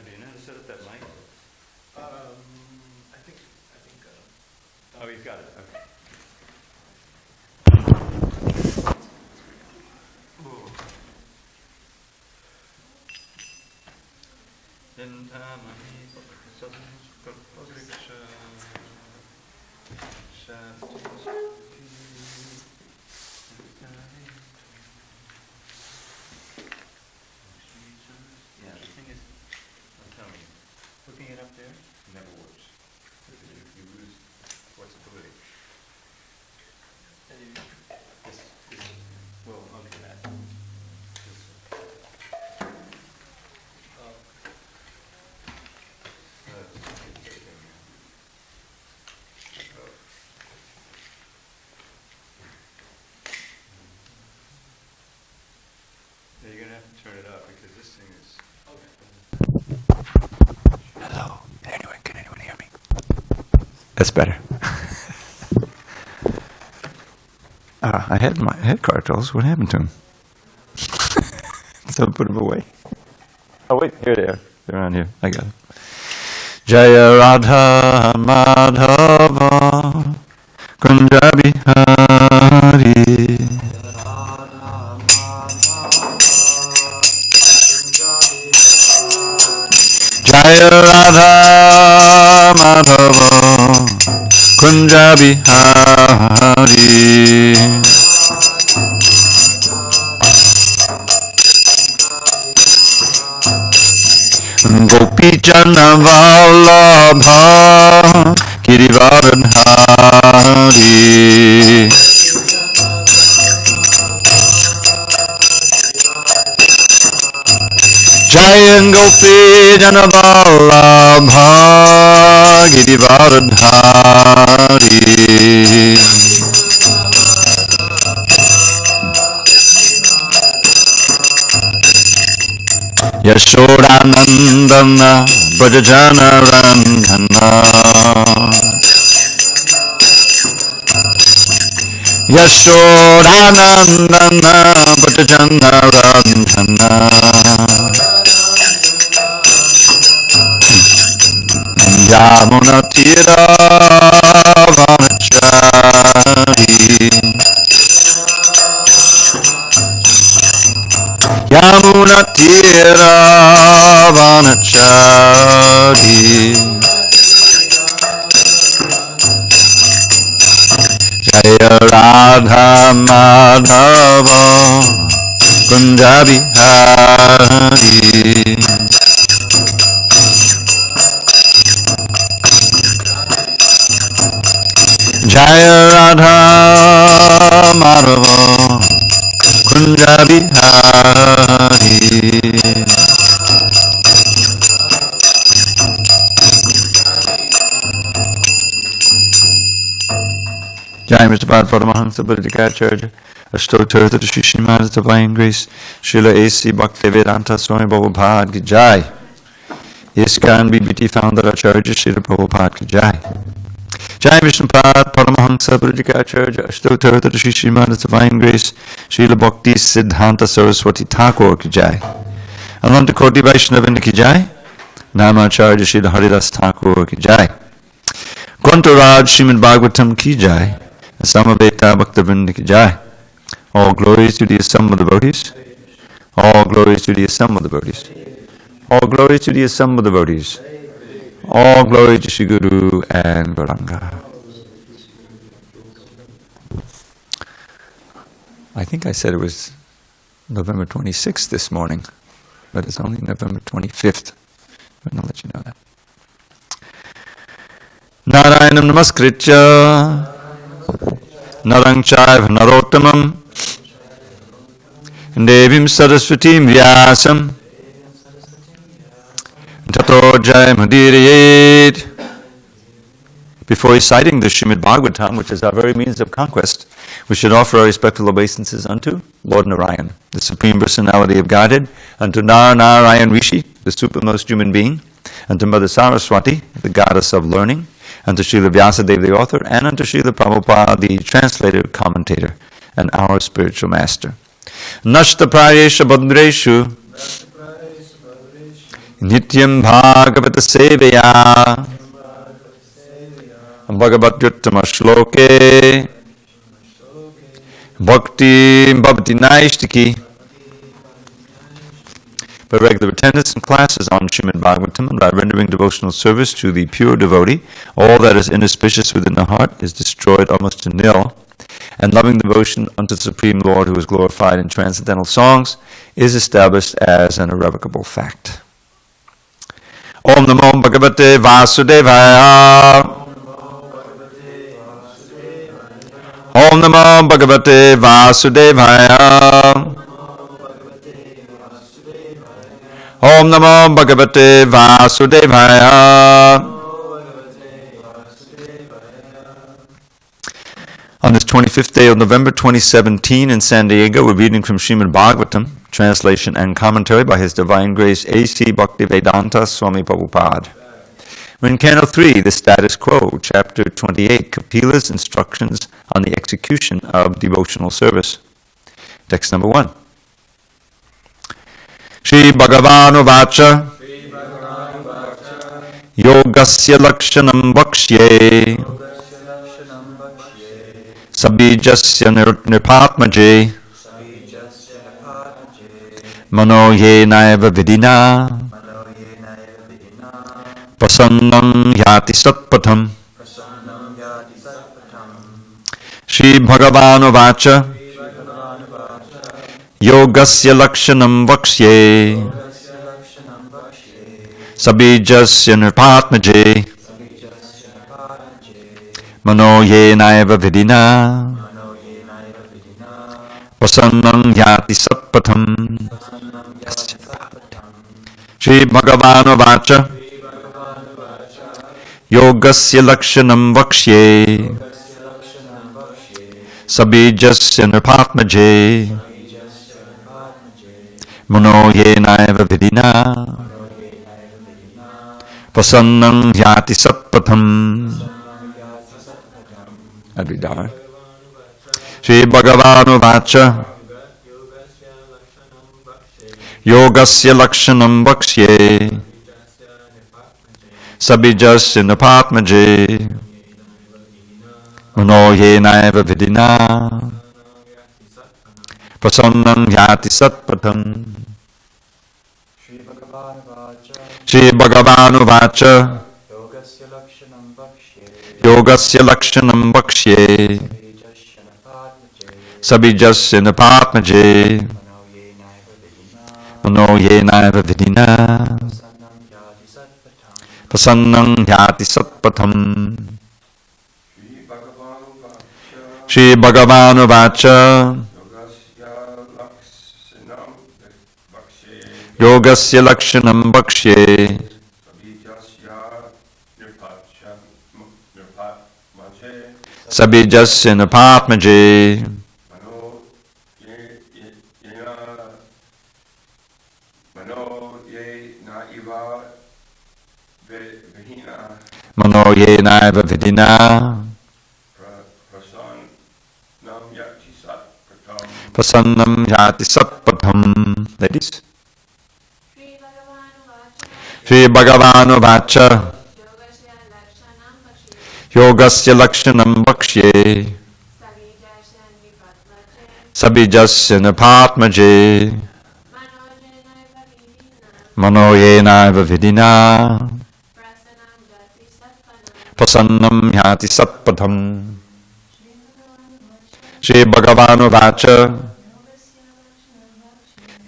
Do you know how to set up that mic? I think. Oh, he's got it. Okay. Yeah, the thing is, I'm telling you, hooking it up there never works. You lose flexibility. Well, okay, that. You're going to have to turn it up because this thing is... Hello. Can anyone hear me? That's better. I had my head cartels. What happened to them? So put them away. Oh wait, here they are. They're on here. I got them. Jaya Radha Madhava Kunja Bihari Jaya Radha Madhava Kunja Bihari Gopi Jana Vallabha Girivardhari Jaya Gopi Jana Vallabha Girivardhari Yashodanandana Brajajana Randhana Yashodanandana Brajajana Randhana Yamuna Tira Vanachari Yamuna Tira Vanachari Jaya Radha Madhava Kunja Bihari Jaya Radha Madhava Kunja Bihari Jai Mr. Bhad Paramahansa Buddhikacharya Ashtotar to Shri Srimad Divine Grace Srila A.C. Bhaktivedanta Swami Prabhupada Ki Jai ISKCON BBT Founder Acharya Srila Prabhupada Ki Jai Jai Vishnupad Paramahansa Buddhikacharya Ashtotar to Shri Srimad Divine Grace Srila Bhakti Siddhanta Saraswati Thakur Ki Jai Ananta Koti Vaishnavinda Ki Jai Namacharya Srila Haridas Thakur Ki Jai Grantaraj Srimad Bhagavatam Ki Jai Samaveta Bhaktivinoda Ki Jai. All glories to the assembled devotees. All glories to the assembled devotees. All glories to the assembled devotees. All glory to Shri Guru and Vairagya. I think I said it was November 26th this morning, but it's only November 25th. I'm going to let you know that. Narayanam Namaskritya Narang Chaiva Narottamam Devim Saraswatim Vyasam Tato Jayam Hadirayed. Before reciting the Srimad Bhagavatam, which is our very means of conquest, we should offer our respectful obeisances unto Lord Narayan, the Supreme Personality of Godhead, unto Narayan Rishi, the supermost human being, unto Mother Saraswati, the Goddess of Learning, unto Srila Vyasadeva, the author, and unto Srila Prabhupada, the translator, commentator, and our spiritual master. Nashta prayesha badreshu nityam bhagavata sevaya bhagavatyuttama shloke bhakti bhavati naishtiki. By regular attendance in classes on Srimad Bhagavatam and by rendering devotional service to the pure devotee, all that is inauspicious within the heart is destroyed almost to nil, and loving devotion unto the Supreme Lord, who is glorified in transcendental songs, is established as an irrevocable fact. Om Namo Bhagavate Vasudevaya. Om Namo Bhagavate Vasudevaya. Om Namo Bhagavate Vasudevaya. On this 25th day of November 2017 in SanDiego, we're reading from Srimad Bhagavatam, translation and commentary by His Divine Grace A.C. Bhaktivedanta Swami Prabhupada. We're in Canto 3, the status quo, Chapter 28, Kapila's instructions on the execution of devotional service. Text number 1. Shri Bhagavanu Vacha Yogasya Lakshanam Bhakshye Sabijasya Nirpatmaje Mano Ye Naiva Vidina Prasannam Yati Satpatham. Shri Bhagavanu Vacha Yogasya Lakshanam Vakshye Sabijasya Nirpatmaje Mano Ye Naiva Vidina Prasannam Yati Satpatham. Shri Bhagavanu Vacha Yogasya Lakshanam Vakshye Sabijasya Nirpatmaje Mano Ye Naiva Vidina Prasannam Yati Satpatham. Advidar. Shri Bhagavanu Vacha Yogasya Lakshanam Bhakshye Sabijasya Nirpatmaje Mano Ye Naiva Vidina Prasannam Yati Satpatham. Shri Bhagavanu Vacha Yogasya Lakshanam Bhakshye Sabijasya Nirpatmaje Mano Ye Naiva Vidina Prasannam Yati Satpatham. Shri Bhagavanu Vacha Yogasya Lakshanam Bhakshye Sabijasya Nirpatmaje Mano Ye Naiva Vidina Prasannam Yati Satpatham. Ladies. Shri Bhagavanu Vacha Yogasya Lakshanam Bhakshye Sabijasya Nirpatmaje Mano Ye Naiva Vidina Prasannam Yati Satpatham. Shri Bhagavanu Vacha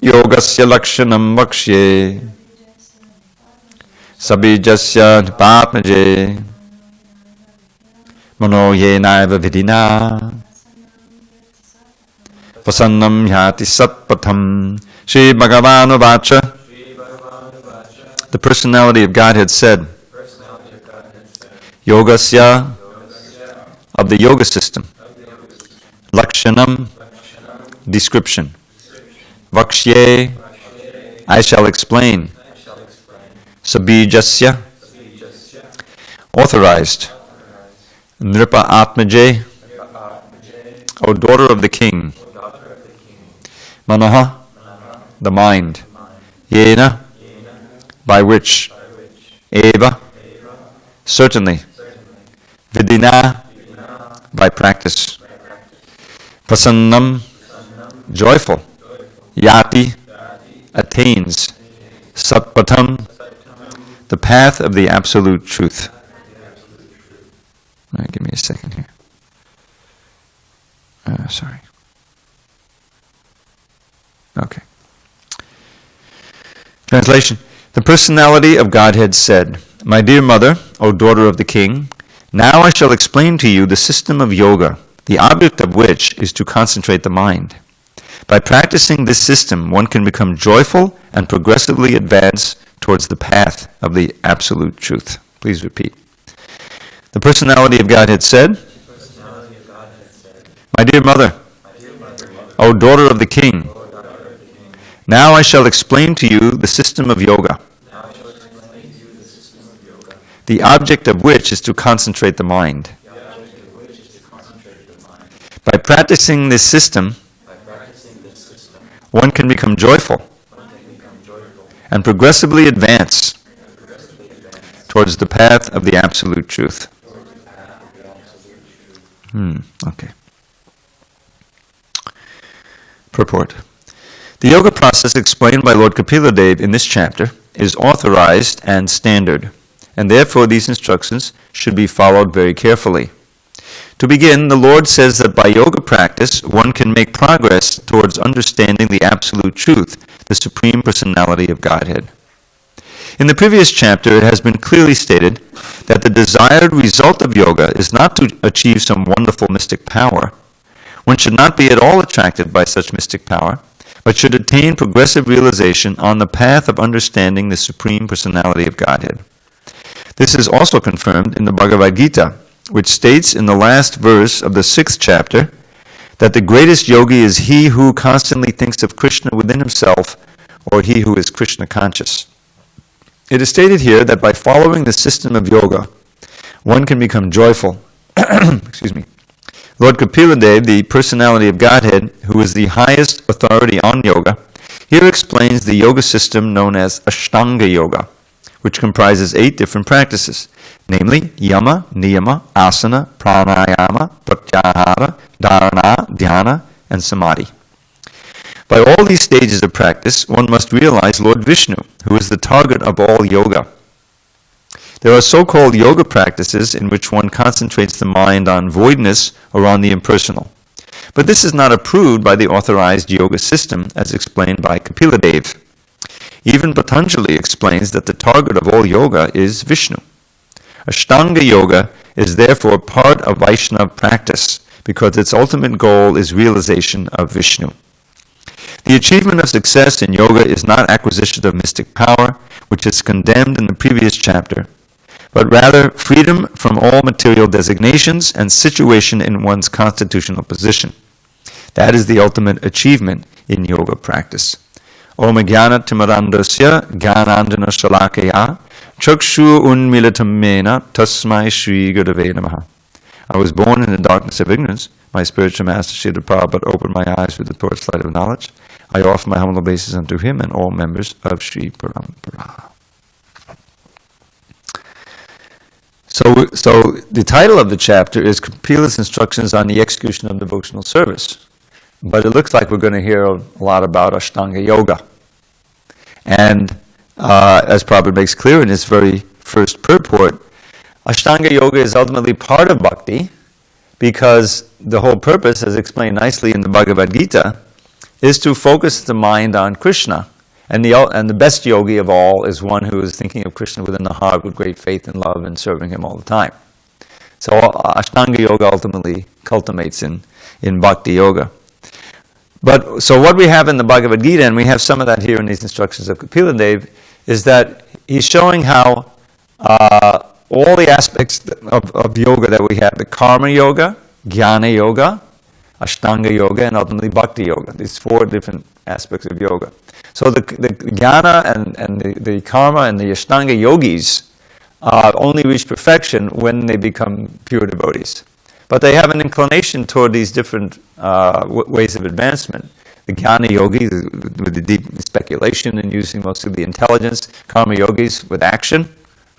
Yogasya Lakshanam Bhakshye Sabijasya Nirpatmaje Mano Ye Naiva Vidina Prasannam Yati Satpatham. Shri Bhagavanu Vacha. The personality of Godhead said, Yogasya, of the yoga system. Lakshanam, description. Vakshye, I shall explain. Sabijasya, authorized. Nripa Atmaje, O daughter of the king. Manaha, the mind. Yena, by which. Eva, certainly. Vidina, by practice. Prasannam, joyful. Yati, attains. Satpatam, the path of the absolute truth. All right, give me a second here. Sorry. Okay. Translation. The personality of Godhead said, My dear mother, O daughter of the king, now I shall explain to you the system of yoga, the object of which is to concentrate the mind. By practicing this system, one can become joyful and progressively advance towards the path of the absolute truth. Please repeat. The personality of Godhead said, My dear mother, O daughter of the king, now I shall explain to you the system of yoga, the object of which is to concentrate the mind. By practicing this system, one can become joyful and progressively advance towards the path of the absolute truth. Okay. Purport. The yoga process explained by Lord Kapila Dev in this chapter is authorized and standard, and therefore these instructions should be followed very carefully. To begin, the Lord says that by yoga practice, one can make progress towards understanding the absolute truth, the Supreme Personality of Godhead. In the previous chapter, it has been clearly stated that the desired result of yoga is not to achieve some wonderful mystic power. One should not be at all attracted by such mystic power, but should attain progressive realization on the path of understanding the Supreme Personality of Godhead. This is also confirmed in the Bhagavad Gita, which states in the last verse of the 6th chapter that the greatest yogi is he who constantly thinks of Krishna within himself, or he who is Krishna conscious. It is stated here that by following the system of yoga, one can become joyful. Excuse me. Lord Kapila Dev, the personality of Godhead, who is the highest authority on yoga, here explains the yoga system known as Ashtanga Yoga, which comprises 8 different practices, namely yama, niyama, asana, pranayama, pratyahara, dharana, dhyana, and samadhi. By all these stages of practice, one must realize Lord Vishnu, who is the target of all yoga. There are so-called yoga practices in which one concentrates the mind on voidness or on the impersonal. But this is not approved by the authorized yoga system as explained by Kapila Dev. Even Patanjali explains that the target of all yoga is Vishnu. Ashtanga Yoga is therefore part of Vaishnava practice because its ultimate goal is realization of Vishnu. The achievement of success in yoga is not acquisition of mystic power, which is condemned in the previous chapter, but rather freedom from all material designations and situation in one's constitutional position. That is the ultimate achievement in yoga practice. Om Jnana Timarandasya Jnanandana Shalakaya Chakshu Unmilitam Mena Tasmai Shri Gurave Namaha. I was born in the darkness of ignorance. My spiritual master Srila Prabhupada opened my eyes with the torchlight of knowledge. I offer my humble obeisance unto him and all members of Sri Parampara. So the title of the chapter is Kapila's Instructions on the Execution of Devotional Service. But it looks like we're going to hear a lot about Ashtanga Yoga. And as Prabhupada makes clear in his very first purport, Ashtanga Yoga is ultimately part of bhakti because the whole purpose, as explained nicely in the Bhagavad Gita, is to focus the mind on Krishna. And the best yogi of all is one who is thinking of Krishna within the heart with great faith and love and serving him all the time. So Ashtanga Yoga ultimately culminates in Bhakti Yoga. But so what we have in the Bhagavad Gita, and we have some of that here in these instructions of Kapila Dev, is that he's showing how all the aspects of yoga that we have, the Karma Yoga, Jnana Yoga, Ashtanga Yoga, and ultimately Bhakti Yoga, these 4 different aspects of yoga. So the Jnana and the Karma and the Ashtanga yogis only reach perfection when they become pure devotees. But they have an inclination toward these different ways of advancement. The Jnana yogis with the deep speculation and using most of the intelligence, karma yogis with action,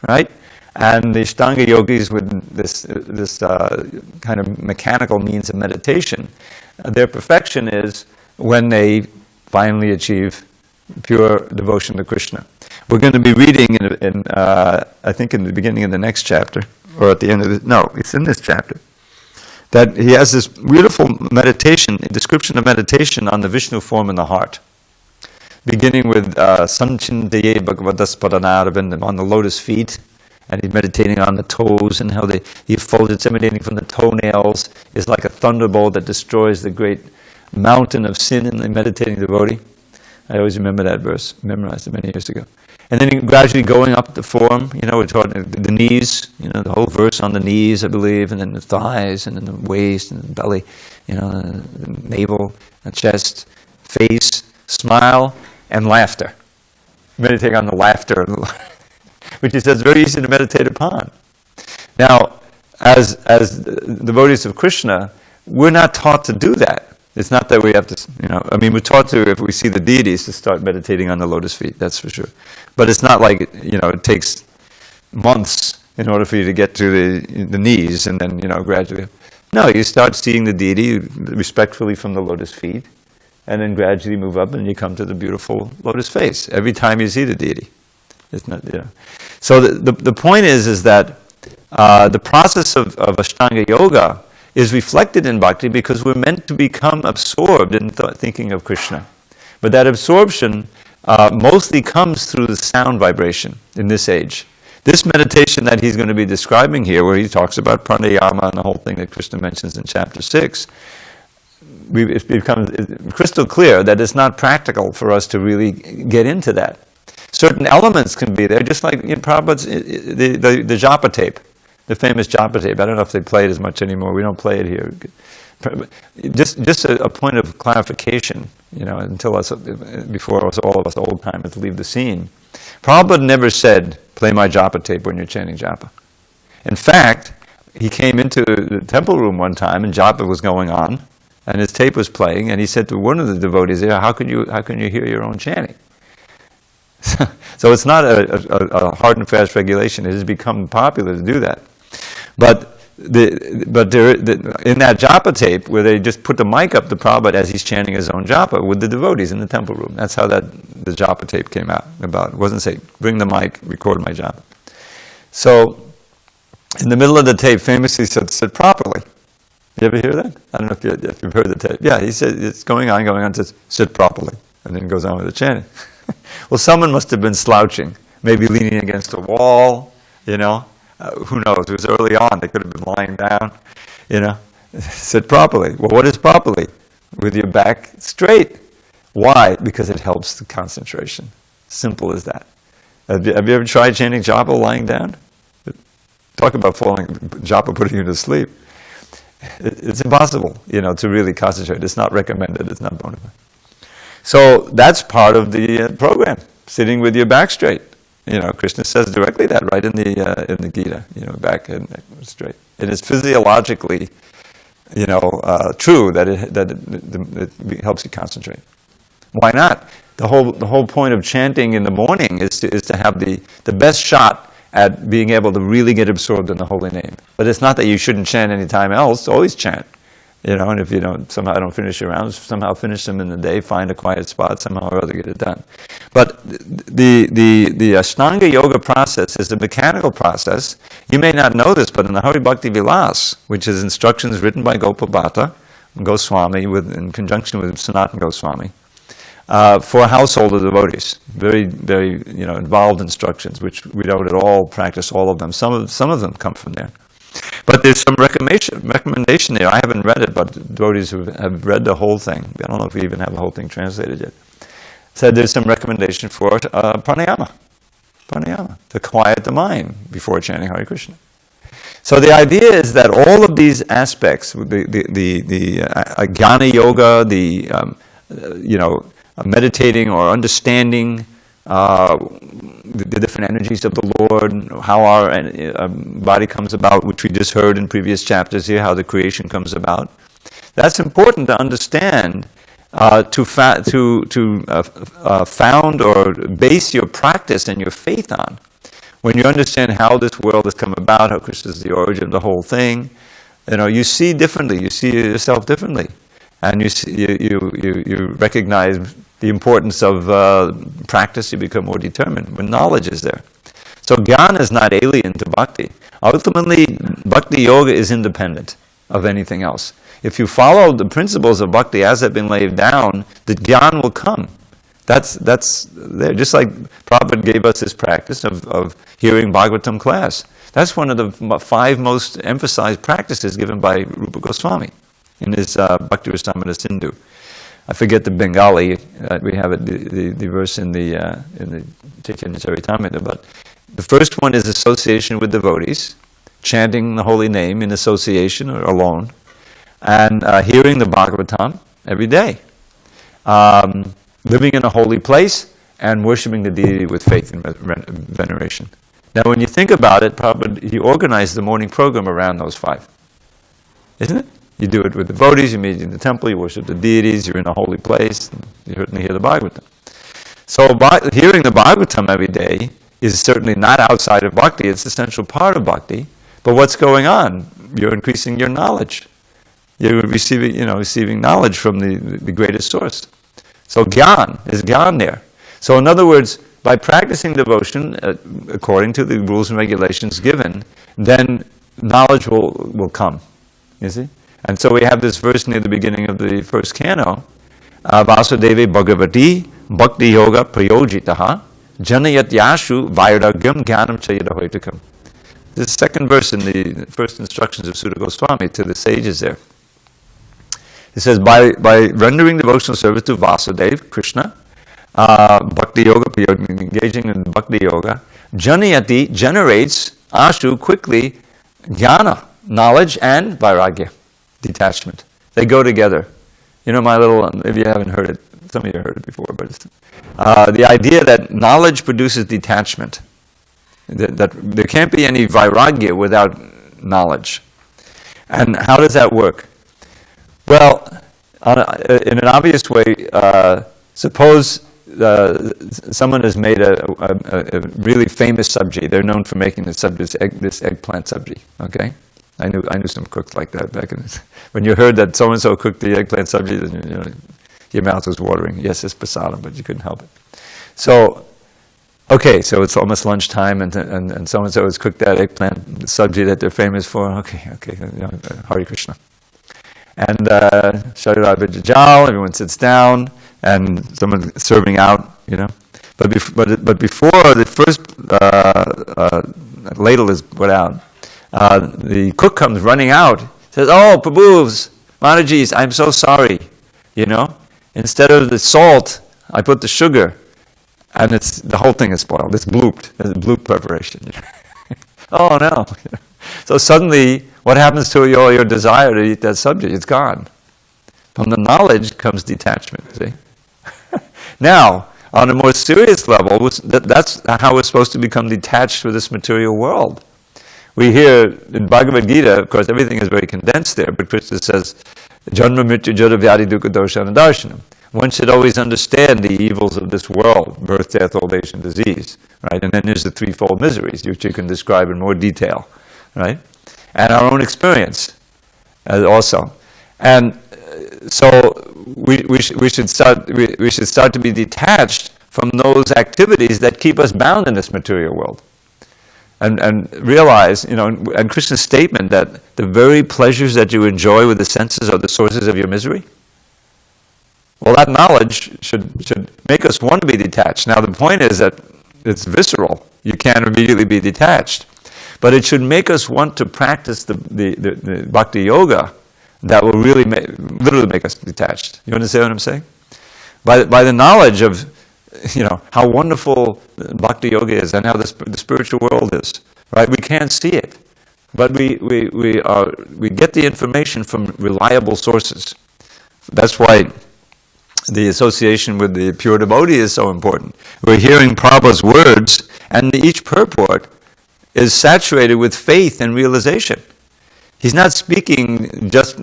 right? And the Ashtanga yogis with this kind of mechanical means of meditation. Their perfection is when they finally achieve pure devotion to Krishna. We're going to be reading in I think in the beginning of the next chapter, or at the end of the, no, it's in this chapter, that he has this beautiful meditation, description of meditation on the Vishnu form in the heart. Beginning with SanDiego bhagawatsaptaha on the lotus feet, and he's meditating on the toes and how he folds, it's emanating from the toenails, is like a thunderbolt that destroys the great mountain of sin in the meditating devotee. I always remember that verse, memorized it many years ago. And then gradually going up the form, we're talking the knees, the whole verse on the knees, I believe, and then the thighs, and then the waist, and the belly, the navel, the chest, face, smile, and laughter. Meditating on the laughter, which he says is very easy to meditate upon. Now, as devotees of Krishna, we're not taught to do that. It's not that we have to, we're taught to, if we see the deities, to start meditating on the lotus feet, that's for sure. But it's not like, it takes months in order for you to get to the knees and then, gradually. No, you start seeing the deity respectfully from the lotus feet, and then gradually move up and you come to the beautiful lotus face every time you see the deity. It's not, So the point is that the process of Ashtanga Yoga is reflected in bhakti because we're meant to become absorbed in thinking of Krishna. But that absorption mostly comes through the sound vibration in this age. This meditation that he's going to be describing here, where he talks about pranayama and the whole thing that Krishna mentions in chapter 6, it becomes crystal clear that it's not practical for us to really get into that. Certain elements can be there, just like in Prabhupada's, the japa tape. The famous japa tape. I don't know if they play it as much anymore. We don't play it here. Just a point of clarification, before all of us old timers leave the scene. Prabhupada never said, play my japa tape when you're chanting japa. In fact, he came into the temple room one time and japa was going on, and his tape was playing, and he said to one of the devotees there, how can you hear your own chanting? So it's not a hard and fast regulation. It has become popular to do that. But in that japa tape, where they just put the mic up to Prabhupada as he's chanting his own japa with the devotees in the temple room. That's how the japa tape came out about. It wasn't say, bring the mic, record my japa. So, in the middle of the tape, famously said properly. You ever hear that? I don't know if you've heard the tape. Yeah, he said, it's going on, says, sit properly. And then goes on with the chanting. Well, someone must have been slouching, maybe leaning against a wall, who knows? It was early on. They could have been lying down, Sit properly. Well, what is properly? With your back straight. Why? Because it helps the concentration. Simple as that. Have you ever tried chanting japa lying down? Talk about japa putting you to sleep. It's impossible, to really concentrate. It's not recommended. It's not bona fide. So that's part of the program. Sitting with your back straight. Krishna says directly that right in the Gita. Back and neck straight. It is physiologically, true that it helps you concentrate. Why not? The whole point of chanting in the morning is to have the best shot at being able to really get absorbed in the holy name. But it's not that you shouldn't chant any time else. Always chant. And if you somehow don't finish your rounds, somehow finish them in the day, find a quiet spot, somehow or other get it done. But the Ashtanga Yoga process is a mechanical process. You may not know this, but in the Hari Bhakti Vilas, which is instructions written by Gopabhata Goswami in conjunction with Sanatana Goswami, for household devotees, very, very involved instructions, which we don't at all practice all of them. Some of them come from there. But there's some recommendation there. I haven't read it, but devotees who have read the whole thing, I don't know if we even have the whole thing translated yet, said there's some recommendation for pranayama, to quiet the mind before chanting Hare Krishna. So the idea is that all of these aspects, the Jnana Yoga, meditating or understanding the different energies of the Lord, how our body comes about, which we just heard in previous chapters here, how the creation comes about. That's important to understand, to found or base your practice and your faith on. When you understand how this world has come about, how Krishna is the origin of the whole thing, you see differently. You see yourself differently, and you recognize the importance of practice. You become more determined when knowledge is there. So jnana is not alien to bhakti. Ultimately, bhakti yoga is independent of anything else. If you follow the principles of bhakti as they've been laid down, the jnana will come. That's there. Just like Prabhupada gave us this practice of hearing Bhagavatam class. That's one of the 5 most emphasized practices given by Rupa Goswami in his Bhakti Rasamrita Sindhu. I forget the Bengali. We have it, the verse in the Chaitanya Charitamrita. But the first one is association with devotees, chanting the holy name in association or alone, and hearing the Bhagavatam every day. Living in a holy place, and worshipping the deity with faith and veneration. Now when you think about it, Prabhupada, he organized the morning program around those 5. Isn't it? You do it with devotees, you meet in the temple, you worship the deities, you're in a holy place, and you certainly hear the Bhagavatam. So hearing the Bhagavatam every day is certainly not outside of bhakti, it's an essential part of bhakti. But what's going on? You're increasing your knowledge. You're receiving knowledge from the greatest source. So jnana is jnana there. So in other words, by practicing devotion according to the rules and regulations given, then knowledge will come. You see? And so we have this verse near the beginning of the first canto, Vasudeve Bhagavati Bhakti Yoga Prayojitaha Janayat Yashu Vairagyam Jnanam Chayadahoitakam. This is the second verse in the first instructions of Sutta Goswami to the sages there. It says, by rendering devotional service to Vasudeva, Krishna, Bhakti Yoga, engaging in Bhakti Yoga, Janayati generates, Ashu, quickly, Jnana, knowledge, and Vairagya, detachment. They go together. My little, maybe you haven't heard it, some of you heard it before, but it's, the idea that knowledge produces detachment. That there can't be any Vairagya without knowledge. And how does that work? Well, in an obvious way, suppose someone has made a really famous sabji. They're known for making this eggplant sabji. Okay, I knew some cooks like that back in. When you heard that so and so cooked the eggplant sabji, then your mouth was watering. Yes, it's prasadam, but you couldn't help it. So, okay, so it's almost lunchtime, and so and so has cooked that eggplant sabji that they're famous for. Okay, Hare Krishna. And Shariraj Vijajal, everyone sits down, and someone's serving out, But before the first ladle is put out, the cook comes running out, says, "Oh, Prabhu's, Maharaji's, I'm so sorry, Instead of the salt, I put the sugar, and the whole thing is spoiled. It's blooped. There's a bloop preparation." Oh no! So suddenly, what happens to all your desire to eat that subject? It's gone. From the knowledge comes detachment, see? Now, on a more serious level, that's how we're supposed to become detached from this material world. We hear in Bhagavad Gita, of course, everything is very condensed there, but Krishna says, Janma Mrityu Jara Vyadi Dukkha Doshana Darshanam. One should always understand the evils of this world, birth, death, old age, and disease, right? And then there's the threefold miseries, which you can describe in more detail, right? And our own experience also. And so we should start to be detached from those activities that keep us bound in this material world. And realize, and Krishna's statement that the very pleasures that you enjoy with the senses are the sources of your misery. Well, that knowledge should make us want to be detached. Now, the point is that it's visceral. You can't immediately be detached. But it should make us want to practice the bhakti yoga that will really literally make us detached. You understand what I'm saying? By the knowledge of, how wonderful bhakti yoga is and how the spiritual world is, right? We can't see it, but we get the information from reliable sources. That's why the association with the pure devotee is so important. We're hearing Prabhupada's words, and each purport is saturated with faith and realization. He's not speaking just,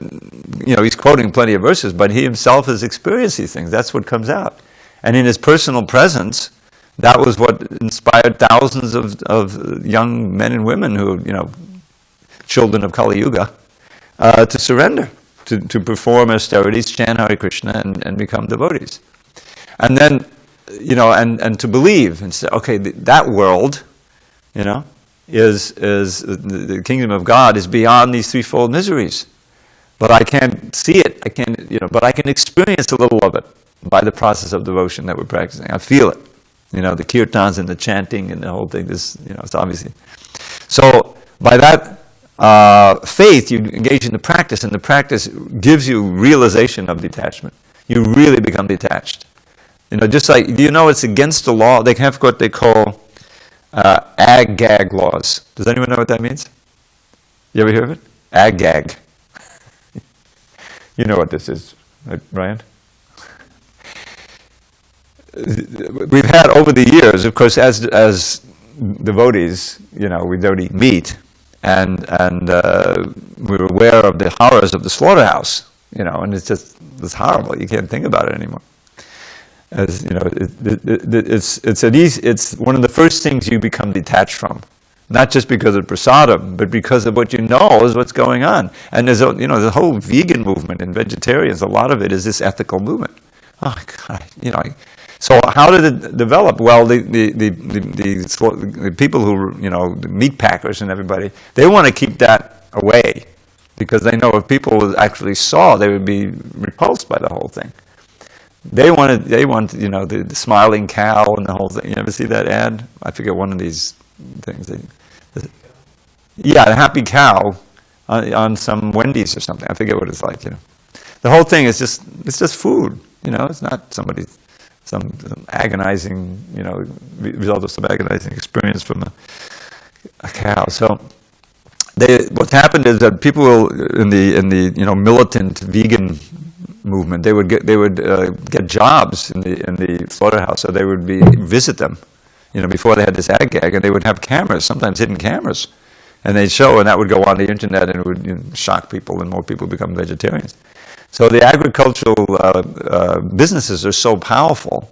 he's quoting plenty of verses, but he himself has experienced these things. That's what comes out. And in his personal presence, that was what inspired thousands of young men and women who, children of Kali Yuga, to surrender, to perform austerities, chant Hare Krishna, and become devotees. And then, and to believe and say, okay, that world, is the kingdom of God is beyond these threefold miseries. But I can't see it. But I can experience a little of it by the process of devotion that we're practicing. I feel it. The kirtans and the chanting and the whole thing. It's obviously. So by that faith, you engage in the practice, and the practice gives you realization of detachment. You really become detached. Just like, it's against the law. They have what they call ag-gag laws. Does anyone know what that means? You ever hear of it? Ag-gag. You know what this is, right, Brian? We've had over the years, of course, as devotees, we don't eat meat, and we're aware of the horrors of the slaughterhouse, and it's horrible. You can't think about it anymore. As it's one of the first things you become detached from, not just because of prasadam, but because of what is what's going on. And there's the whole vegan movement and vegetarians. A lot of it is this ethical movement. Oh God, So how did it develop? Well, the people who the meat packers and everybody, they want to keep that away because they know if people actually saw, they would be repulsed by the whole thing. They want the smiling cow and the whole thing. You ever see that ad? I forget one of these things. The happy cow on some Wendy's or something. I forget what it's like. The whole thing is just food. It's not some agonizing result of some agonizing experience from a cow. So what happened is that people in the militant vegan movement, they would get jobs in the slaughterhouse, so they would visit them, before they had this ag-gag, and they would have cameras, sometimes hidden cameras, and they'd show, and that would go on the internet, and it would shock people, and more people become vegetarians. So the agricultural businesses are so powerful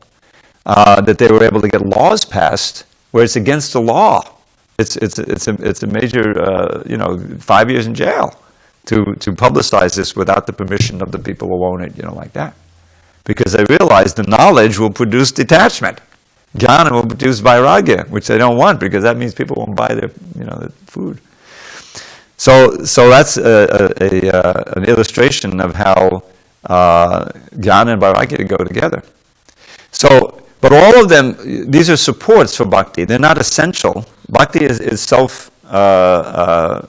that they were able to get laws passed where it's against the law. It's a major 5 years in jail to publicize this without the permission of the people who own it, like that. Because they realize the knowledge will produce detachment. Jnana will produce Vairagya, which they don't want because that means people won't buy their food. So that's an illustration of how Jnana and Vairagya go together. But all of them, these are supports for bhakti. They're not essential. Bhakti is self. I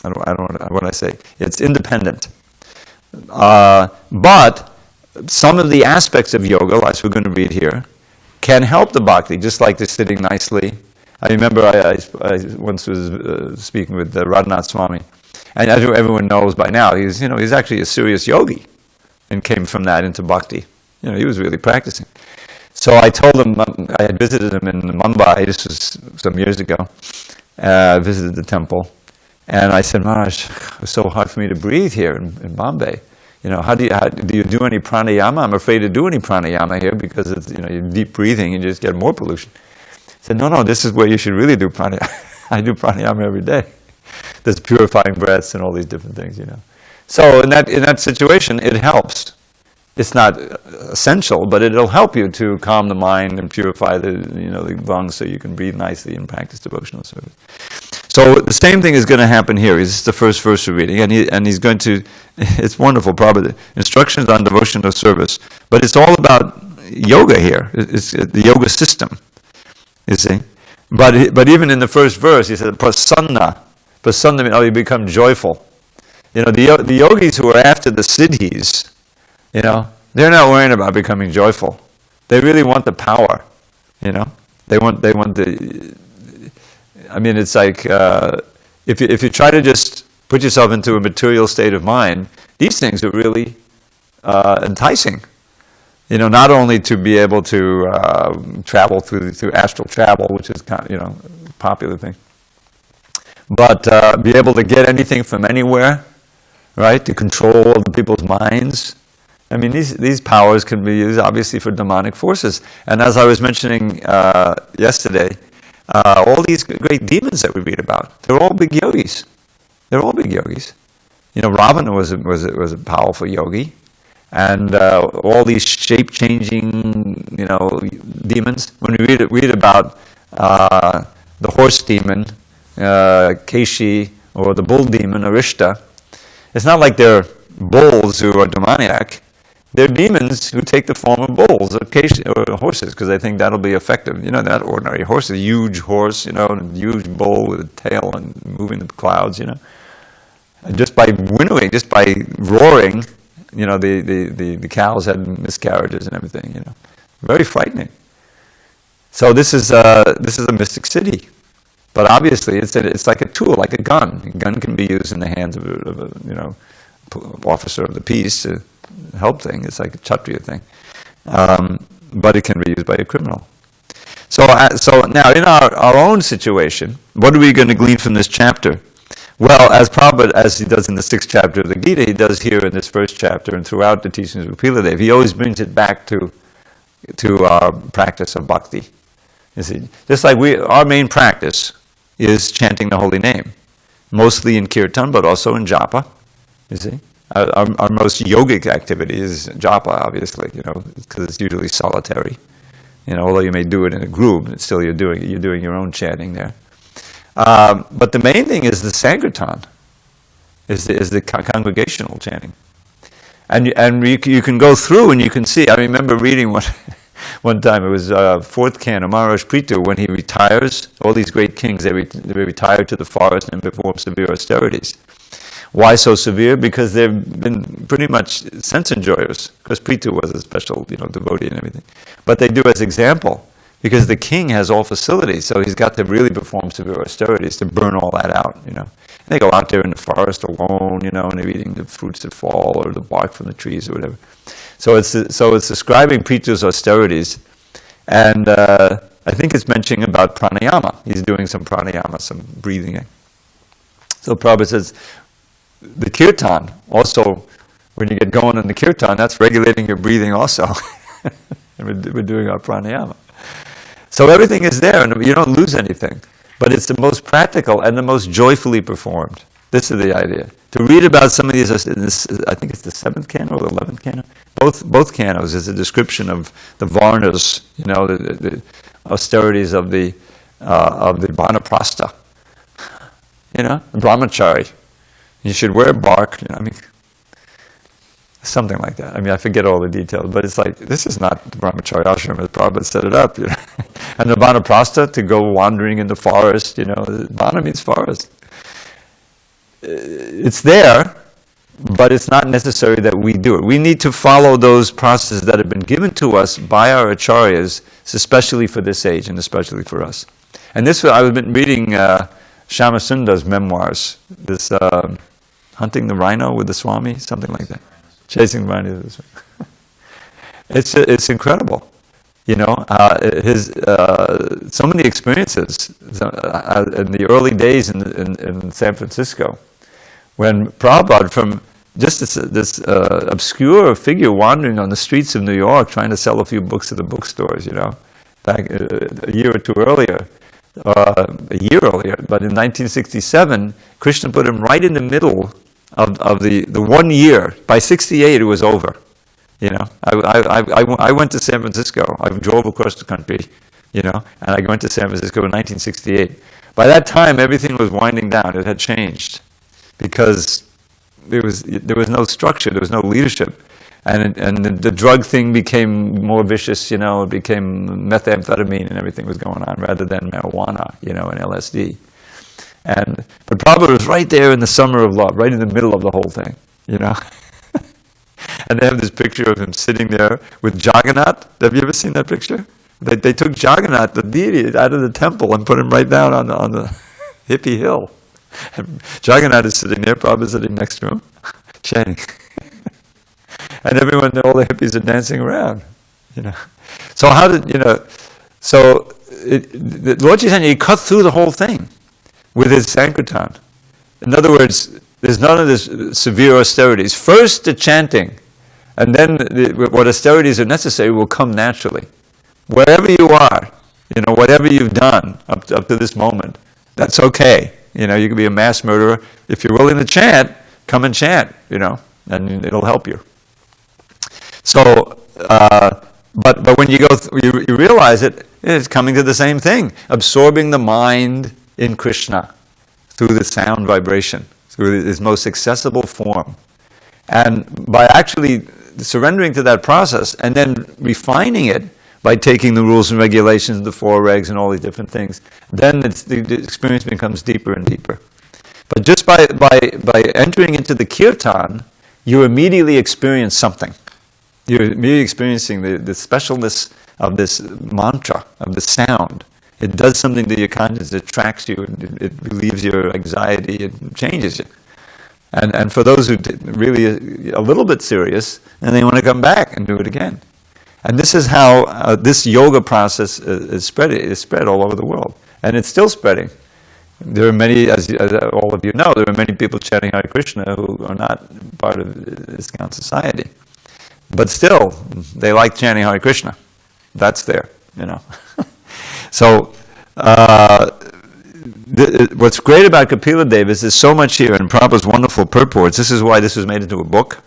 don't know what I say. It's independent. But some of the aspects of yoga, as we're going to read here, can help the bhakti, just like the sitting nicely. I remember I once was speaking with Radhanath Swami, and as everyone knows by now, he's actually a serious yogi, and came from that into bhakti. He was really practicing. So I told him, I had visited him in Mumbai, this was some years ago, visited the temple, and I said, Maharaj, it was so hard for me to breathe here in Bombay. How do you do any pranayama? I'm afraid to do any pranayama here because it's, you're deep breathing, you just get more pollution. I said, no, this is where you should really do pranayama. I do pranayama every day. There's purifying breaths and all these different things, So in that situation, it helps. It's not essential, but it'll help you to calm the mind and purify the lungs so you can breathe nicely and practice devotional service. So the same thing is going to happen here. This is the first verse we're reading, and he's going to. It's wonderful, Prabhu. Instructions on devotional service, but it's all about yoga here. It's the yoga system, you see. But even in the first verse, he said prasanna. Prasanna means you become joyful. The yogis who are after the siddhis, they're not worrying about becoming joyful. They really want the power, They want the. I mean, it's like if you try to just put yourself into a material state of mind, these things are really enticing. not only to be able to travel through astral travel, which is kind of, a popular thing, but be able to get anything from anywhere, right? To control other people's minds. I mean, these powers can be used obviously for demonic forces. And as I was mentioning yesterday, all these great demons that we read about, they're all big yogis. They're all big yogis. Ravana was a powerful yogi. And all these shape-changing, demons. When we read about the horse demon, Keshi, or the bull demon, Arishta, it's not like they're bulls who are demoniac. They're demons who take the form of bulls or horses, because I think that'll be effective. That ordinary horse, a huge horse, and a huge bull with a tail and moving the clouds, Just by winnowing, just by roaring, the cows had miscarriages and everything, Very frightening. So this is a mystic city. But obviously it's like a tool, like a gun. A gun can be used in the hands of a officer of the peace to help thing. It's like a Kshatriya thing. But it can be used by a criminal. So now in our own situation, what are we going to glean from this chapter? Well, as Prabhupada, as he does in the 6th chapter of the Gita, he does here in this 1st chapter and throughout the teachings of Piladev, he always brings it back to our practice of bhakti. You see, just like our main practice is chanting the holy name, mostly in kirtan, but also in japa. You see, our most yogic activity is japa, obviously, because it's usually solitary. Although you may do it in a group, it's still you're doing your own chanting there. But the main thing is the Sankirtan, is the congregational chanting, and you can go through and you can see. I remember reading one time. It was 4th canto, Maharaj Prithu, when he retires. All these great kings, they retire to the forest and perform severe austerities. Why so severe? Because they've been pretty much sense enjoyers. Because Prithu was a special, devotee and everything. But they do as example. Because the king has all facilities, so he's got to really perform severe austerities to burn all that out, And they go out there in the forest alone, and they're eating the fruits that fall or the bark from the trees or whatever. So it's describing Prithu's austerities, and I think it's mentioning about pranayama. He's doing some pranayama, some breathing. So Prabhupada says, the kirtan also, when you get going in the kirtan, that's regulating your breathing also. And we're doing our pranayama. So everything is there, and you don't lose anything. But it's the most practical and the most joyfully performed. This is the idea. To read about some of these, I think it's the 7th canto or the 11th canto. Both cantos is a description of the varnas, the austerities of the vanaprastha, brahmachari. You should wear bark. Something like that. I forget all the details, but it's like, this is not the brahmachari ashram as Prabhupada set it up. And the vanaprastha, to go wandering in the forest, vana means forest. It's there, but it's not necessary that we do it. We need to follow those processes that have been given to us by our acharyas, especially for this age and especially for us. And this, I've been reading Shamasunda's memoirs, this Hunting the Rhino with the Swami, something like that. Chasing the Rhino. It's incredible. His so many experiences in the early days in San Francisco, when Prabhupada, from just this obscure figure wandering on the streets of New York trying to sell a few books at the bookstores, back a year or two earlier, a year earlier, but in 1967, Krishna put him right in the middle of the 1 year. By 68, it was over. I went to San Francisco. I drove across the country, and I went to San Francisco in 1968. By that time, everything was winding down. It had changed because there was no structure, there was no leadership, and the drug thing became more vicious. It became methamphetamine and everything was going on rather than marijuana, and LSD. But Prabhupada was right there in the summer of love, right in the middle of the whole thing, And they have this picture of him sitting there with Jagannath. Have you ever seen that picture? They took Jagannath, the deity, out of the temple and put him right down on the hippie hill. And Jagannath is sitting there, Prabhupada is sitting next to him, chanting. And all the hippies are dancing around. You know. So how did, so the Lord Chaitanya, he cut through the whole thing with his Sankirtan. In other words, there's none of this severe austerities. First the chanting, and then what austerities are necessary will come naturally. Wherever you are, whatever you've done up to this moment, that's okay. You can be a mass murderer. If you're willing to chant, come and chant, and it'll help you. So, but when you go, you realize it's coming to the same thing, absorbing the mind in Krishna through the sound vibration, through its most accessible form. And by actually surrendering to that process and then refining it by taking the rules and regulations, the four regs and all these different things, then the experience becomes deeper and deeper. But just by entering into the kirtan, you immediately experience something. You're immediately experiencing the specialness of this mantra, of the sound. It does something to your conscience, it attracts you, it relieves your anxiety, it changes you. And for those who really a little bit serious, and they want to come back and do it again. And this is how this yoga process is spread all over the world. And it's still spreading. There are many, as all of you know, there are many people chanting Hare Krishna who are not part of ISKCON society. But still, they like chanting Hare Krishna. That's there, So, what's great about Kapila Deva is there's so much here in Prabhupada's wonderful purports. This is why this was made into a book.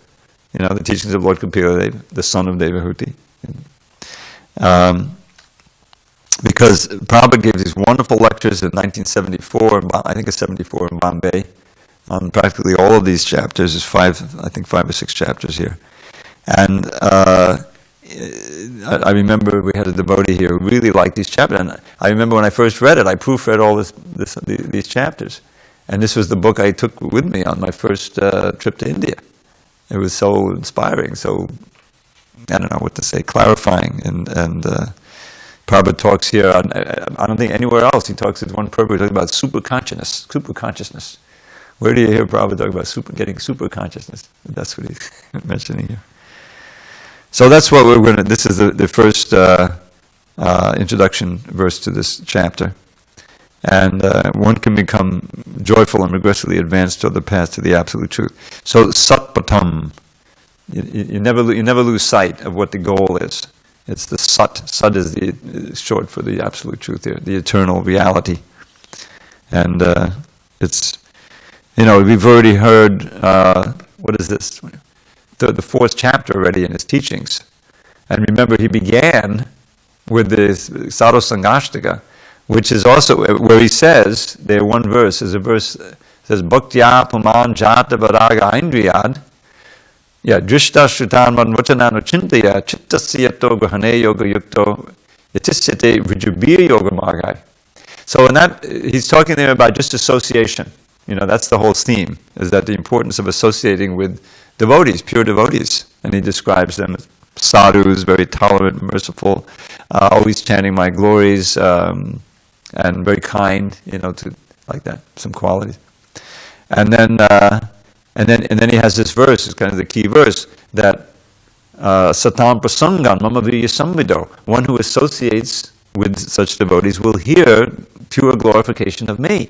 The teachings of Lord Kapila Deva, the son of Devahuti. Because Prabhupada gave these wonderful lectures in 1974, I think it's 74 in Bombay, on practically all of these chapters. There's 5 or 6 chapters here. And I remember we had a devotee here who really liked these chapters. And I remember when I first read it, I proofread all these chapters. And this was the book I took with me on my first trip to India. It was so inspiring, so, I don't know what to say, clarifying. And Prabhupada talks here, I don't think anywhere else he talks with one purpose, he talks about super consciousness. Where do you hear Prabhupada talk about getting super consciousness? That's what he's mentioning here. So that's what we're going to, this is the first introduction verse to this chapter. And one can become joyful and progressively advance toward the path to the absolute truth. So satpatam, you never lose sight of what the goal is. It's the sat. Sat is short for the absolute truth here, the eternal reality. And it's, we've already heard, what is this? The 4th chapter already in his teachings. And remember, he began with the Sadhu Sangashtaka, which is also where he says, there one verse, there's a verse that says, Bhaktya puman jata varaga indriyad, drishta shrutan manvachanano chintaya chittasyato grahane yoga yukto yatisyate vijubir yoga margai. So in that, he's talking there about just association. That's the whole theme, is that the importance of associating with devotees, pure devotees. And he describes them as sadhus, very tolerant, merciful, always chanting my glories, and very kind, to like that, some qualities. And then he has this verse, it's kind of the key verse, that satam prasangan mama virya samvido, one who associates with such devotees will hear pure glorification of me.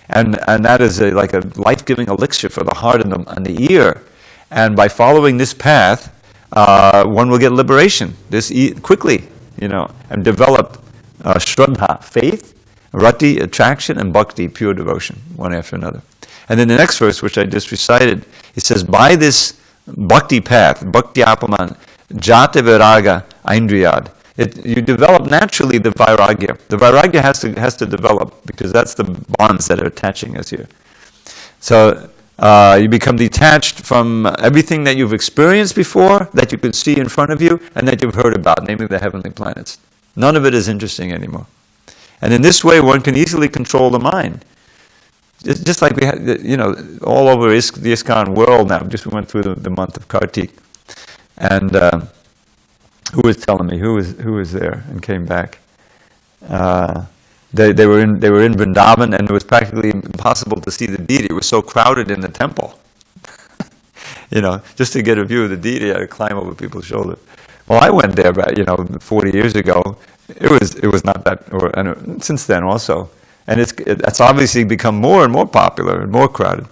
And that is like a life-giving elixir for the heart and the ear. And by following this path, one will get liberation quickly, and develop shraddha, faith, rati, attraction, and bhakti, pure devotion, one after another. And then the next verse, which I just recited, it says, by this bhakti path, bhakti apaman, jata vairagya indriyad, you develop naturally the Vairagya. The Vairagya has to develop, because that's the bonds that are attaching us here. So you become detached from everything that you've experienced before, that you could see in front of you, and that you've heard about, namely the heavenly planets. None of it is interesting anymore. And in this way, one can easily control the mind. Just like we had, all over the ISKCON world now. We went through the month of Kartik, and who was telling me who was there and came back? They were in Vrindavan, and it was practically impossible to see the deity. It was so crowded in the temple. Just to get a view of the deity, I had to climb over people's shoulders. Well, I went there, 40 years ago. It was not that, and since then also, and it's obviously become more and more popular and more crowded.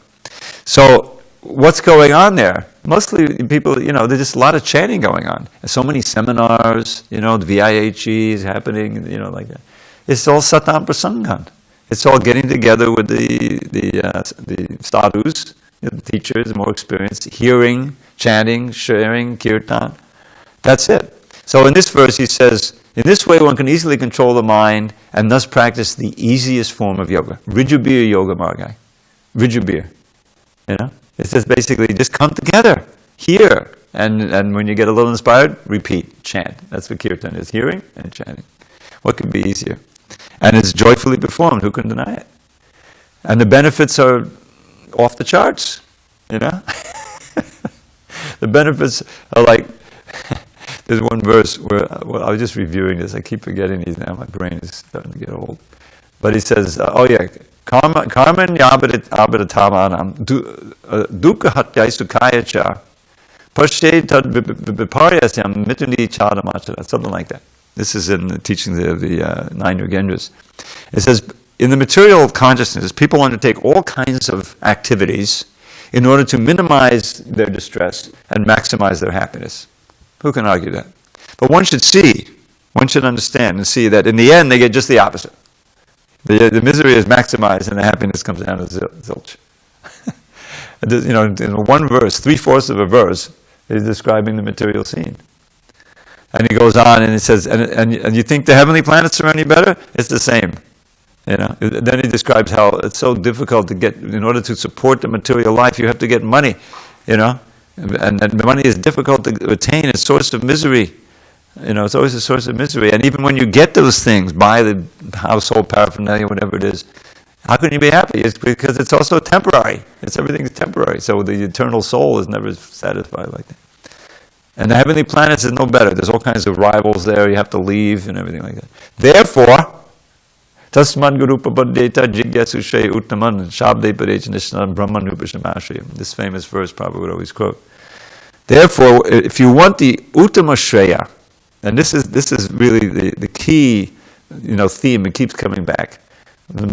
So what's going on there? Mostly people, there's just a lot of chanting going on. There's so many seminars, the VIHE is happening, like that. It's all Satam Prasangan. It's all getting together with the sadhus, the teachers, the more experienced, hearing, chanting, sharing, kirtan. That's it. So in this verse he says, in this way one can easily control the mind and thus practice the easiest form of yoga. Rijubir Yoga Margai. Rijubir. It says basically just come together, hear, and when you get a little inspired, repeat, chant. That's what kirtan is, hearing and chanting. What could be easier? And it's joyfully performed, who can deny it? And the benefits are off the charts, The benefits are like, there's one verse where, I was just reviewing this, I keep forgetting these now, my brain is starting to get old. But he says, karman yabaditamanam dukkha hatyai sukhaya cha pashe tad viparyasyam mituni chadamachara, something like that. This is in the teachings of the 9 Yogendras. It says, in the material consciousness, people undertake all kinds of activities in order to minimize their distress and maximize their happiness. Who can argue that? But one should understand and see that in the end they get just the opposite. The misery is maximized and the happiness comes down to zilch. In one verse, 3/4 of a verse, is describing the material scene. And he goes on and he says, and you think the heavenly planets are any better? It's the same. Then he describes how it's so difficult to get, in order to support the material life, you have to get money, and money is difficult to attain, it's a source of misery. It's always a source of misery. And even when you get those things, buy the household paraphernalia, whatever it is, how can you be happy? It's because it's also temporary. Everything is temporary. So the eternal soul is never satisfied like that. And the heavenly planets is no better. There's all kinds of rivals there. You have to leave and everything like that. Therefore, tasmad guru papadeta jigyasushay uttaman shabde parejnishna brahman upashamashayam. This famous verse Prabhu would always quote. Therefore, if you want the uttama shreya, and this is really the key, theme, it keeps coming back.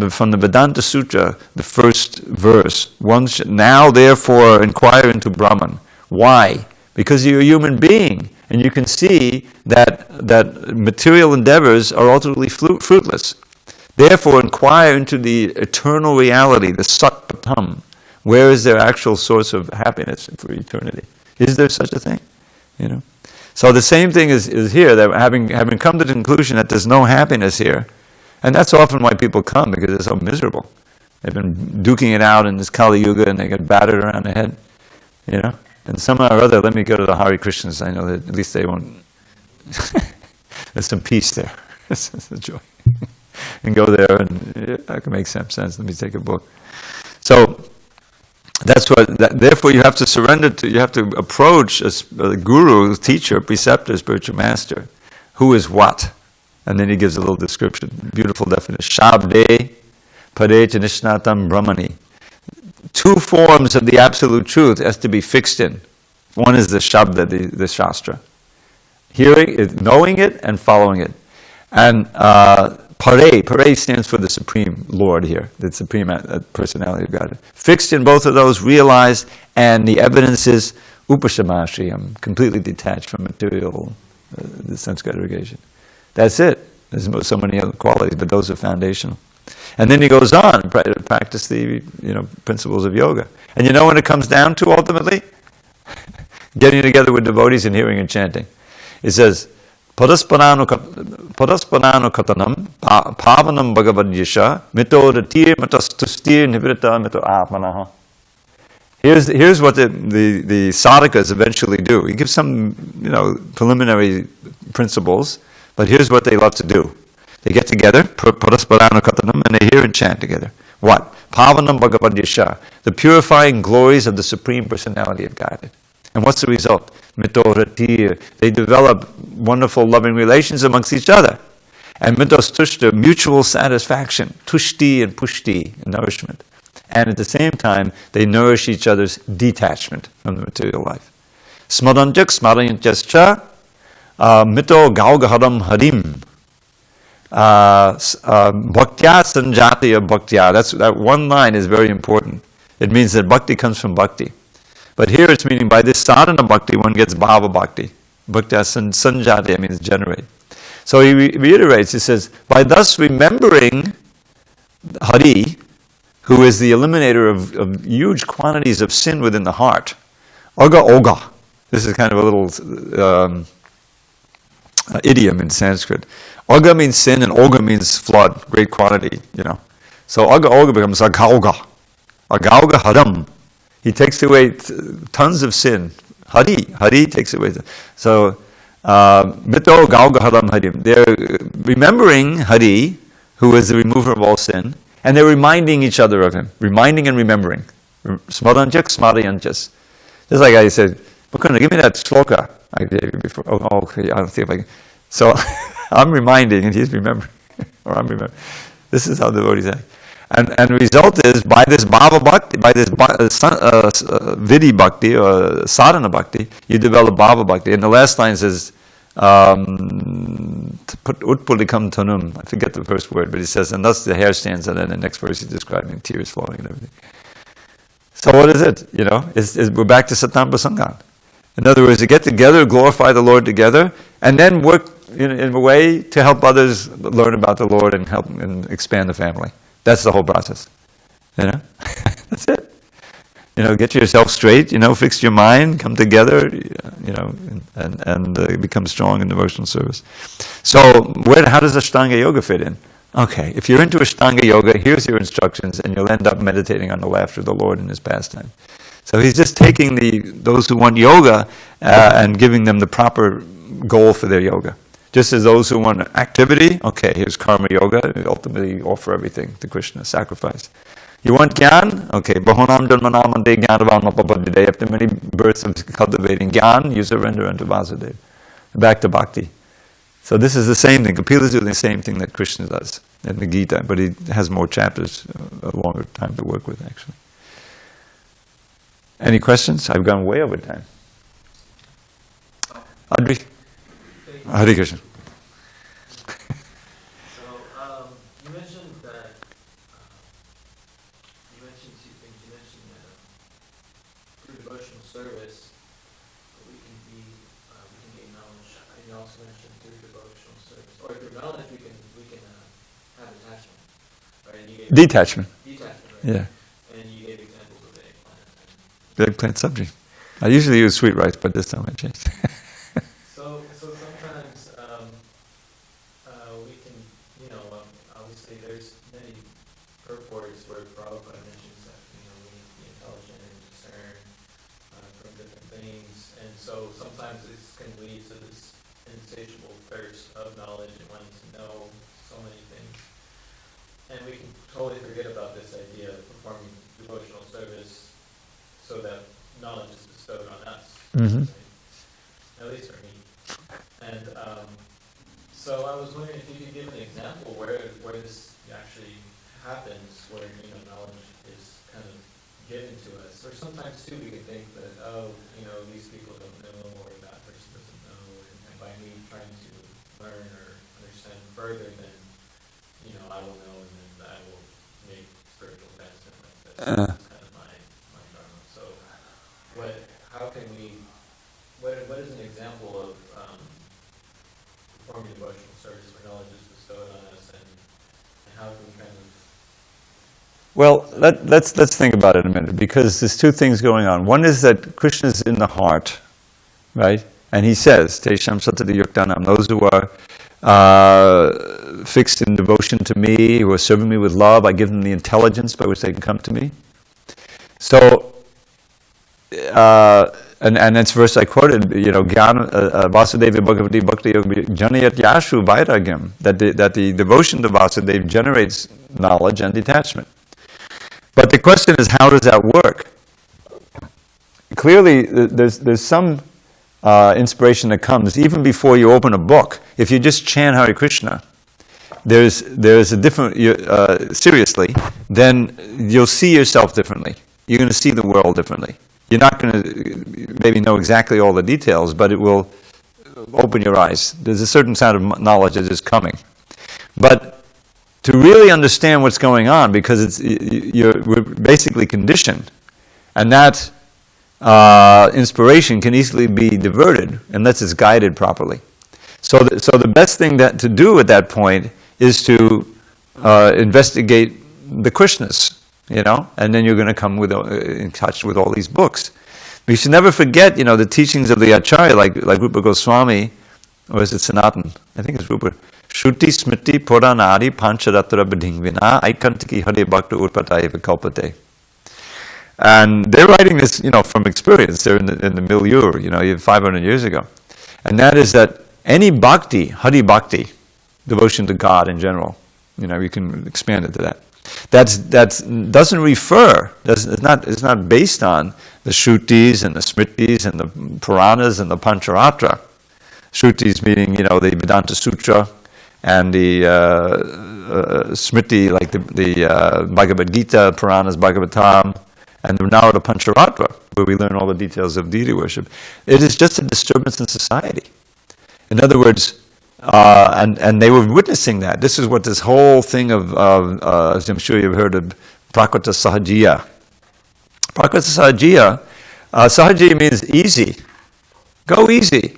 From the Vedanta Sutra, the first verse, one should now therefore inquire into Brahman. Why? Because you're a human being, and you can see that material endeavors are ultimately fruitless. Therefore, inquire into the eternal reality, the Sat Patam. Where is their actual source of happiness for eternity? Is there such a thing? So the same thing is here, that having come to the conclusion that there's no happiness here, and that's often why people come, because they're so miserable. They've been duking it out in this Kali Yuga and they get battered around the head, And somehow or other, let me go to the Hare Krishnas, I know that at least they won't, there's some peace there, there's a joy. And go there and that can make some sense, let me take a book. So, therefore you have to surrender to, you have to approach a guru, teacher, preceptor, spiritual master, who is what? And then he gives a little description, beautiful definition. Shabde padecha nishnatam brahmani. 2 forms of the absolute truth has to be fixed in. One is the shabda, the shastra. Hearing it, knowing it, and following it. And pare stands for the Supreme Lord here, the Supreme Personality of God. Fixed in both of those, realized, and the evidence is upashamashiyam, completely detached from material, the sense gratification. That's it. There's so many other qualities, but those are foundational. And then he goes on to practice the principles of yoga. And when it comes down to ultimately getting together with devotees and hearing and chanting, it says, Padaspanano katanam pavanam bhagavadyasha mito ratir matastustir nivrita mito apmanaha. Here's what the sadhakas eventually do. He gives some preliminary principles, but here's what they love to do. They get together, padaspanano katanam, and they hear and chant together. What? Pavanam bhagavadyasha, the purifying glories of the Supreme Personality of Godhead. And what's the result? Mitoratir. They develop wonderful, loving relations amongst each other. And mitostushta, mutual satisfaction. Tushti and pushti, nourishment. And at the same time, they nourish each other's detachment from the material life. Smaranjak smaranjascha mito gaugaharam harim. Bhaktya sanjatiya bhaktya. That one line is very important. It means that bhakti comes from bhakti. But here it's meaning by this sadhana bhakti, one gets bhava bhakti. Bhaktya sanjatiya means generate. So he reiterates, he says, by thus remembering Hari, who is the eliminator of huge quantities of sin within the heart, oga. This is kind of a little idiom in Sanskrit. Oga means sin and oga means flood, great quantity, So oga becomes agauga. Agauga haram. He takes away tons of sin. Hari takes away. So, mito gauga haram harim. They're remembering Hari, who is the remover of all sin, and they're reminding each other of him. Reminding and remembering. Smaranchak, smarayanchas. Just like I said, Mukunda, give me that shloka I gave you before. Oh, okay, I'll see if I can. So, I'm reminding and he's remembering. Or I'm remembering. This is how the devotees act. And the result is, by this bhava bhakti, by this vidhi bhakti, or sadhana bhakti, you develop bhava bhakti. And the last line says, utpulikam tanum. I forget the first word, but he says, and thus the hair stands, and then the next verse he's describing tears flowing and everything. So what is it? We're back to Satam Prasangan. In other words, to get together, glorify the Lord together, and then work in a way to help others learn about the Lord and help and expand the family. That's the whole process. That's it. Get yourself straight, fix your mind, come together, and become strong in devotional service. So, how does Ashtanga Yoga fit in? Okay, if you're into Ashtanga Yoga, here's your instructions, and you'll end up meditating on the laughter of the Lord in His pastime. So he's just taking those who want yoga and giving them the proper goal for their yoga. Just as those who want activity, okay, here's karma yoga, ultimately offer everything to Krishna, sacrifice. You want gyan? Okay, bahunam janmanam ante gyanavam apapadide. After many births of cultivating gyan, you surrender unto Vasudeva. Back to bhakti. So this is the same thing. Kapila is doing the same thing that Krishna does in the Gita, but he has more chapters, a longer time to work with, actually. Any questions? I've gone way over time. Adri? Hare Krishna. So, you mentioned that, you mentioned two things. You mentioned that through devotional service, we can gain knowledge. And you also mentioned through devotional service, or through knowledge, we can have attachment. Right? And you gave Detachment. Detachment, right? Yeah. And you gave examples of eggplant. The eggplant subject. I usually use sweet rice, but this time I changed. So sometimes we can, obviously there's many purports where Prabhupada mentions that, we need to be intelligent and discern from different things. And so sometimes this can lead to this insatiable thirst of knowledge and wanting to know so many things. And we can totally forget about this idea of performing devotional service so that knowledge is bestowed on us. Mm-hmm. Right? At least for me. And so I was wondering if you could give an example where this actually happens, where knowledge is kind of given to us. Or sometimes too we can think that these people don't know, or that person doesn't know, and by me trying to learn or understand further, then I will know, and then I will make spiritual advancement like this. That's kind of my dharma. So what is an example of performing devotional service where knowledge is bestowed on us, and how can we kind of... Well, let's think about it a minute, because there's two things going on. One is that Krishna is in the heart, right? And he says, Tesham satati yuktanam, those who are fixed in devotion to me, who are serving me with love, I give them the intelligence by which they can come to me. So, and that's verse I quoted, Vasudeva Bhagavati Bhakti Janayat Yashu Vairagyam, that the devotion to Vasudeva generates knowledge and detachment. But the question is, how does that work? Clearly, there's some inspiration that comes even before you open a book. If you just chant Hare Krishna, there's a different, seriously, then you'll see yourself differently. You're going to see the world differently. You're not going to maybe know exactly all the details, but it will open your eyes. There's a certain kind of knowledge that is coming. But to really understand what's going on, because we're basically conditioned, and that inspiration can easily be diverted unless it's guided properly. So the best thing to do at that point is to investigate the Krishnas, and then you're going to come in touch with all these books. But you should never forget, the teachings of the Acharya, like Rupa Goswami, or is it Sanatan? I think it's Rupa. Shruti Smriti Puranadi Pancharatra Badhingvina Aikantiki Hare Bhakta Urpataya Vikalpate. And they're writing this, from experience. They're in the milieu, 500 years ago. And that is that any bhakti, Hari Bhakti, devotion to God in general, you can expand it to that. That doesn't refer, it's not based on the Shrutis and the Smritis and the Puranas and the Pancharatra. Shrutis meaning, the Vedanta Sutra, and the Smriti, like the Bhagavad Gita, Puranas, Bhagavatam, and now the Pancharatra, where we learn all the details of deity worship. It is just a disturbance in society. In other words, and they were witnessing that. This is what this whole thing of as I'm sure you've heard of Prakrita Sahajiya. Prakrita Sahajiya, Sahajiya means easy. Go easy,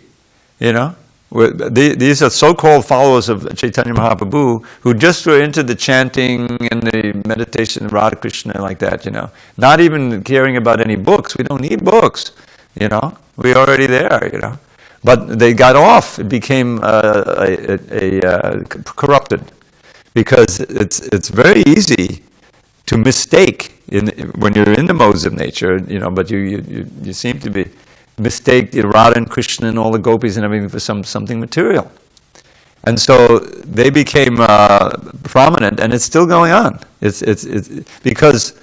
These are so-called followers of Chaitanya Mahaprabhu who just were into the chanting and the meditation of Radha Krishna like that, Not even caring about any books. We don't need books, We're already there, But they got off. It became corrupted, because it's very easy to mistake when you're in the modes of nature, But you seem to be mistake the Radha and Krishna and all the gopis and everything for something material, and so they became prominent, and it's still going on. It's because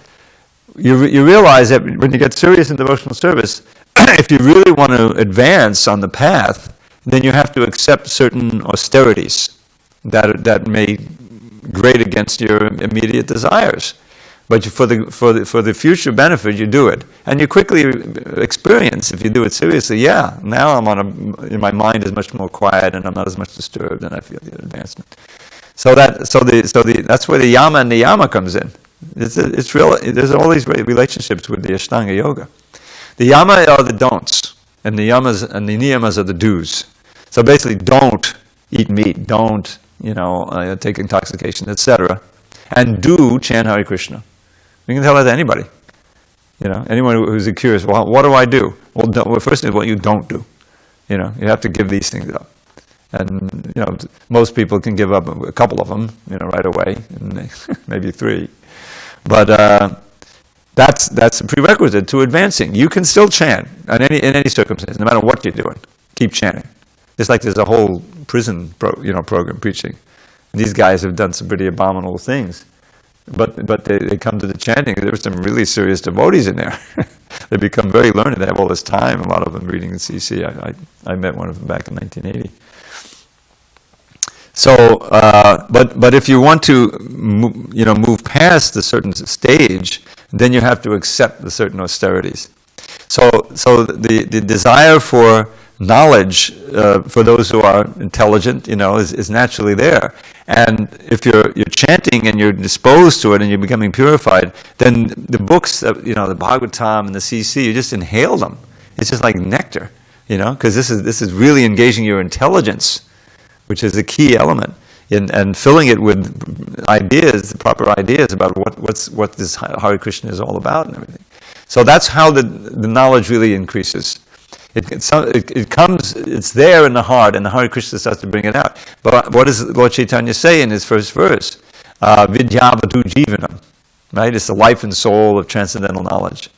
you realize that when you get serious in devotional service, if you really want to advance on the path, then you have to accept certain austerities that may grate against your immediate desires. But for the future benefit, you do it, and you quickly experience, if you do it seriously. Yeah, now my mind is much more quiet, and I'm not as much disturbed, and I feel the advancement. That's where the yama and the yama comes in. It's real. There's all these relationships with the Ashtanga Yoga. The yama are the don'ts, and the yamas and the niyamas are the do's. So basically, don't eat meat, don't take intoxication, etc., and do chant Hare Krishna. You can tell that to anybody. Anyone who's curious, well, what do I do? Well, first is what you don't do. You have to give these things up. And, most people can give up a couple of them, right away, and maybe 3. But that's a prerequisite to advancing. You can still chant in any circumstance, no matter what you're doing. Keep chanting. Just like there's a whole prison program preaching. And these guys have done some pretty abominable things. But they come to the chanting. There were some really serious devotees in there. They become very learned. They have all this time. A lot of them reading the CC. I met one of them back in 1980. So, but if you want to move past a certain stage, then you have to accept the certain austerities. So the desire for knowledge for those who are intelligent, is naturally there. And if you're chanting and you're disposed to it and you're becoming purified, then the books, the Bhagavatam and the CC, you just inhale them. It's just like nectar, because this is really engaging your intelligence, which is a key element, and filling it with ideas, the proper ideas about what this Hare Krishna is all about and everything. So that's how the knowledge really increases. It comes, it's there in the heart, and the Hare Krishna starts to bring it out. But what does Lord Chaitanya say in his first verse? Vidyavadu jivanam, right? It's the life and soul of transcendental knowledge.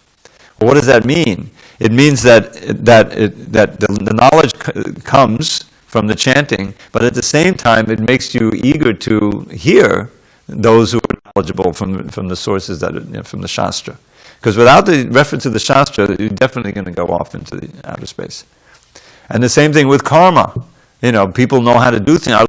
Well, what does that mean? It means that the knowledge comes from the chanting, but at the same time, it makes you eager to hear those who are knowledgeable from the sources from the Shastra. Because without the reference to the Shastra, you're definitely going to go off into the outer space. And the same thing with karma. People know how to do things.